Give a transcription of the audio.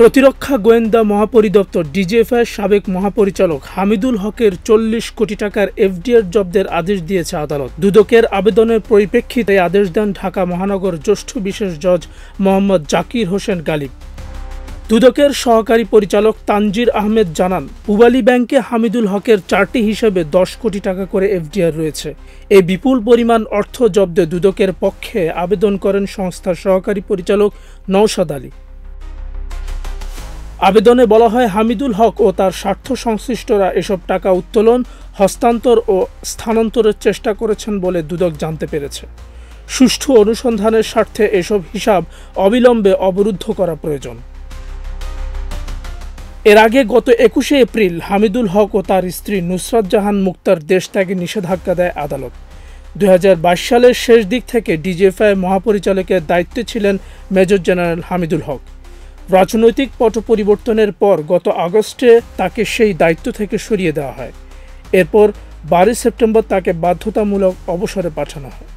প্রতিরক্ষা গোয়েন্দা মহাপরিদপ্তর ডিজিএফআই সাবেক মহাপরিচালক হামিদুল হকের ৪০ কোটি টাকার এফডিআর জব্দের আদেশ দিয়েছে আদালত। দুদকের আবেদনের পরিপ্রেক্ষিতে আদেশ দেন ঢাকা মহানগর জ্যেষ্ঠ বিশেষ জজ মোহাম্মদ জাকির হোসেন গালিব। দুদকের সহকারী পরিচালক তানজির আহমেদ জানান, পূবালী ব্যাংকে হামিদুল হকের ৪টি হিসাবে ১০ কোটি টাকা করে এফডিআর রয়েছে। এই বিপুল পরিমাণ অর্থ জব্দে দুদকের পক্ষে আবেদন করেন সংস্থার সহকারী পরিচালক নওশাদ আলী। আবেদনে বলা হয়, হামিদুল হক ও তার স্বার্থ সংশ্লিষ্টরা এসব টাকা উত্তোলন, হস্তান্তর ও স্থানান্তরের চেষ্টা করেছেন বলে দুদক জানতে পেরেছে। সুষ্ঠু অনুসন্ধানের স্বার্থে এসব হিসাব অবিলম্বে অবরুদ্ধ করা প্রয়োজন। এর আগে গত ২১শে এপ্রিল হামিদুল হক ও তার স্ত্রী নুসরাত জাহান মুক্তার দেশ ত্যাগে নিষেধাজ্ঞা দেয় আদালত। ২০২২ সালের শেষ দিক থেকে ডিজিএফআই মহাপরিচালকের দায়িত্বে ছিলেন মেজর জেনারেল হামিদুল হক। রাজনৈতিক পট পরিবর্তনের পর গত আগস্টে তাকে সেই দায়িত্ব থেকে সরিয়ে দেওয়া হয়। এরপর ১২ সেপ্টেম্বর তাকে বাধ্যতামূলক অবসরে পাঠানো হয়।